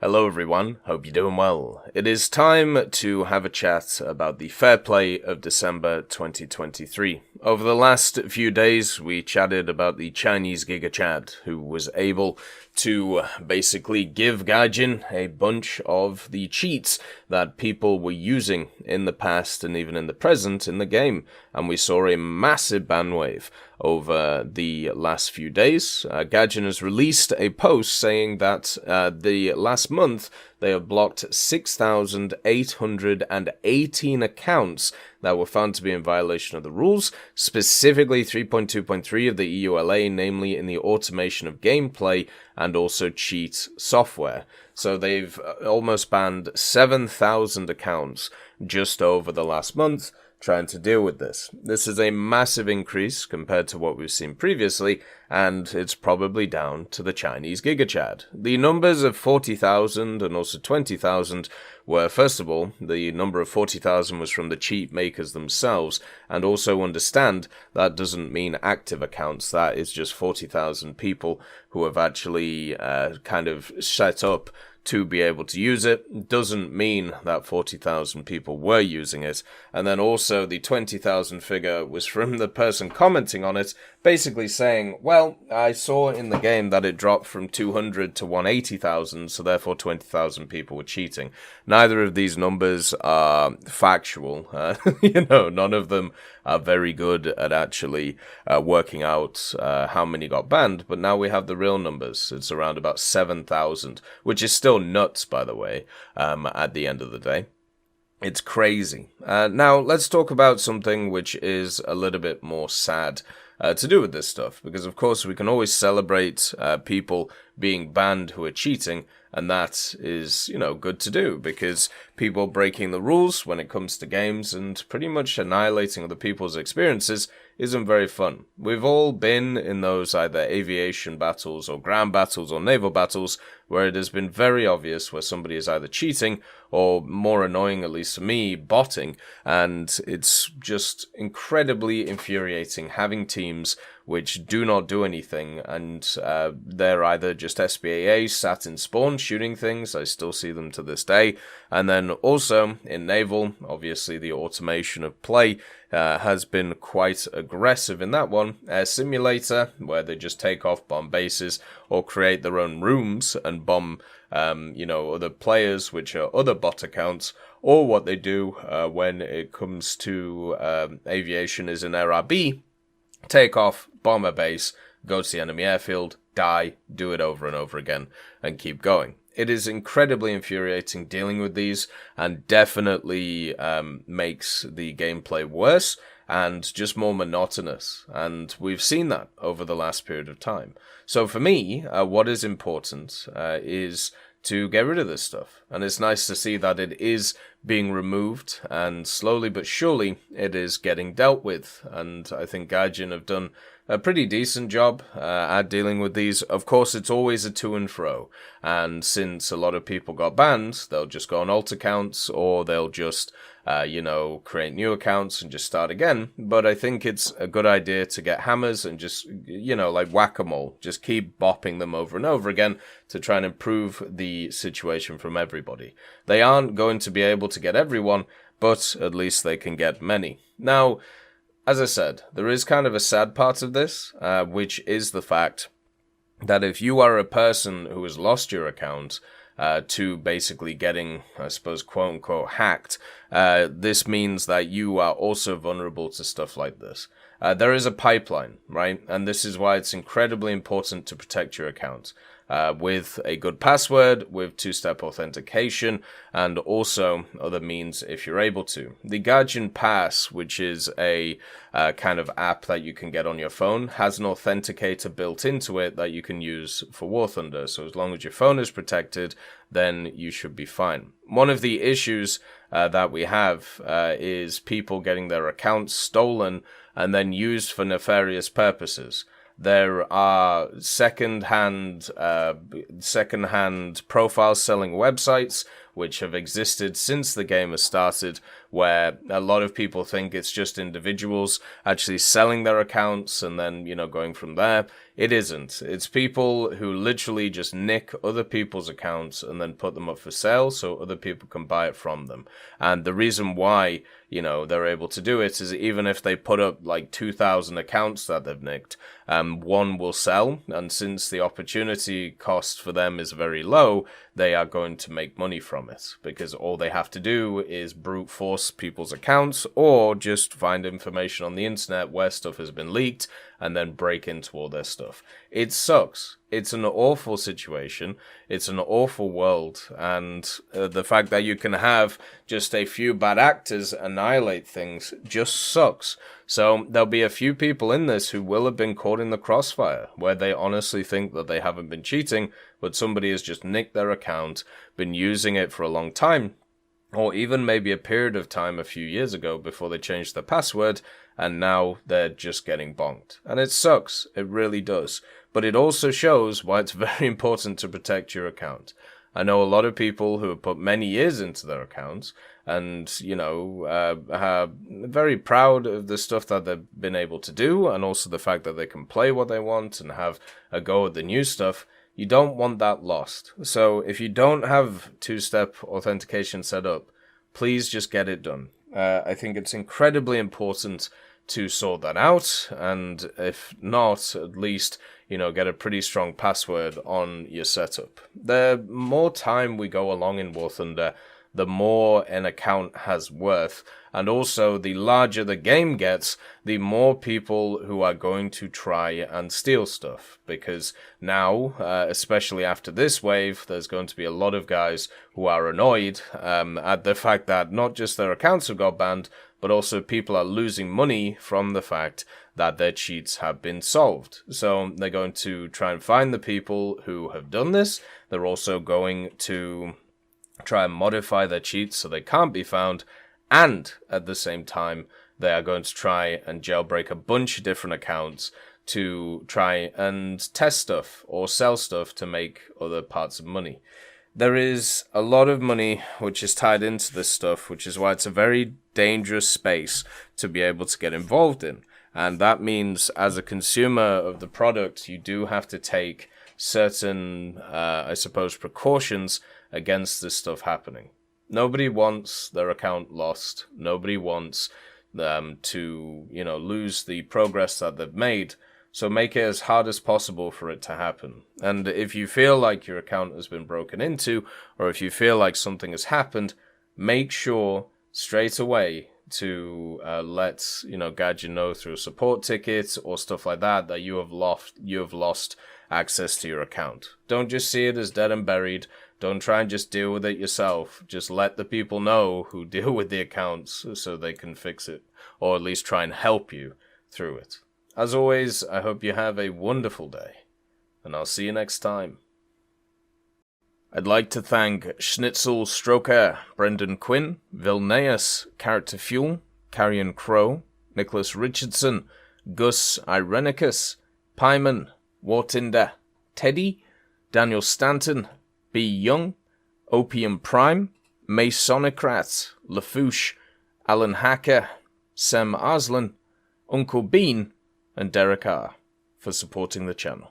Hello everyone, hope you're doing well. It is time to have a chat about the fair play of December 2023. Over the last few days, we chatted about the Chinese Giga Chad, who was able to basically give Gaijin a bunch of the cheats that people were using in the past and even in the present in the game. And we saw a massive ban wave over the last few days. Gaijin has released a post saying that the last month they have blocked 6,818 accounts that were found to be in violation of the rules, specifically 3.2.3 of the EULA, namely in the automation of gameplay and also cheat software. So they've almost banned 7,000 accounts just over the last month, trying to deal with this. This is a massive increase compared to what we've seen previously, and it's probably down to the Chinese Giga Chad. The numbers of 40,000 and also 20,000 were, first of all, the number of 40,000 was from the cheat makers themselves, and also understand that doesn't mean active accounts. That is just 40,000 people who have actually kind of set up to be able to use it. Doesn't mean that 40,000 people were using it. And then also the 20,000 figure was from the person commenting on it, basically saying, well, I saw in the game that it dropped from 200 to 180,000, so therefore 20,000 people were cheating. Neither of these numbers are factual. None of them are very good at actually working out how many got banned, but now we have the real numbers. It's around about 7,000, which is still nuts, by the way, at the end of the day. It's crazy. Now, let's talk about something which is a little bit more sad to do with this stuff, because of course we can always celebrate people being banned who are cheating, and that is, good to do, because people breaking the rules when it comes to games and pretty much annihilating other people's experiences isn't very fun. We've all been in those either aviation battles or ground battles or naval battles where it has been very obvious where somebody is either cheating or, more annoying, at least to me, botting, and it's just incredibly infuriating having teams which do not do anything, and they're either just SPAA sat in spawn shooting things. I still see them to this day. And then also in naval, obviously the automation of play has been quite aggressive in that one. Air simulator, where they just take off, bomb bases, or create their own rooms and bomb other players, which are other bot accounts, or what they do when it comes to aviation is in RRB, take off, bomb a base, go to the enemy airfield, die, do it over and over again, and keep going. It is incredibly infuriating dealing with these, and definitely makes the gameplay worse and just more monotonous. And we've seen that over the last period of time. So for me, what is important is to get rid of this stuff. And it's nice to see that it is being removed, and slowly but surely it is getting dealt with. And I think Gaijin have done a pretty decent job at dealing with these. Of course, it's always a to and fro. And since a lot of people got banned, they'll just go on alt accounts, or they'll just create new accounts and just start again. But I think it's a good idea to get hammers and just, like whack-a-mole, just keep bopping them over and over again to try and improve the situation from everybody. They aren't going to be able to get everyone, but at least they can get many. Now, as I said, there is kind of a sad part of this, which is the fact that if you are a person who has lost your account to basically getting, I suppose, quote-unquote, hacked, this means that you are also vulnerable to stuff like this. There is a pipeline, right? And this is why it's incredibly important to protect your account. With a good password, with two-step authentication, and also other means if you're able to. The Gaijin Pass, which is a kind of app that you can get on your phone, has an authenticator built into it that you can use for War Thunder. So as long as your phone is protected, then you should be fine. One of the issues that we have is people getting their accounts stolen and then used for nefarious purposes. There are second-hand profile selling websites which have existed since the game has started, where a lot of people think it's just individuals actually selling their accounts and then, going from there. It isn't. It's people who literally just nick other people's accounts and then put them up for sale so other people can buy it from them. And the reason why, they're able to do it is even if they put up like 2,000 accounts that they've nicked, one will sell. And since the opportunity cost for them is very low, they are going to make money from it because all they have to do is brute force people's accounts or just find information on the internet where stuff has been leaked and then break into all their stuff. It sucks. It's an awful situation. It's an awful world. And the fact that you can have just a few bad actors annihilate things just sucks. So there'll be a few people in this who will have been caught in the crossfire, where they honestly think that they haven't been cheating, but somebody has just nicked their account, been using it for a long time, or even maybe a period of time a few years ago before they changed their password, and now they're just getting bonked. And it sucks. It really does. But it also shows why it's very important to protect your account. I know a lot of people who have put many years into their accounts and, are very proud of the stuff that they've been able to do and also the fact that they can play what they want and have a go at the new stuff. You don't want that lost. So if you don't have two-step authentication set up, please just get it done. I think it's incredibly important to sort that out, and if not, at least, get a pretty strong password on your setup. The more time we go along in War Thunder, the more an account has worth, and also the larger the game gets, the more people who are going to try and steal stuff, because now, especially after this wave, there's going to be a lot of guys who are annoyed at the fact that not just their accounts have got banned, but also people are losing money from the fact that their cheats have been solved. So they're going to try and find the people who have done this. They're also going to try and modify their cheats so they can't be found. And at the same time, they are going to try and jailbreak a bunch of different accounts to try and test stuff or sell stuff to make other parts of money. There is a lot of money which is tied into this stuff, which is why it's a very dangerous space to be able to get involved in. And that means as a consumer of the product, you do have to take certain, precautions against this stuff happening. Nobody wants their account lost. Nobody wants them to, lose the progress that they've made. So make it as hard as possible for it to happen. And if you feel like your account has been broken into, or if you feel like something has happened, make sure straight away to let Gadget know through a support ticket or stuff like that you have lost access to your account. Don't just see it as dead and buried. Don't try and just deal with it yourself. Just let the people know who deal with the accounts so they can fix it, or at least try and help you through it. As always, I hope you have a wonderful day, and I'll see you next time. I'd like to thank Schnitzel Stroker, Brendan Quinn, Vilneus, Character Fuel, Carrion Crow, Nicholas Richardson, Gus Irenicus, Pyman, Wartinder, Teddy, Daniel Stanton, B. Young, Opium Prime, Masonocrat, Lafouche, Alan Hacker, Sem Arslan, Uncle Bean, and Derek R. for supporting the channel.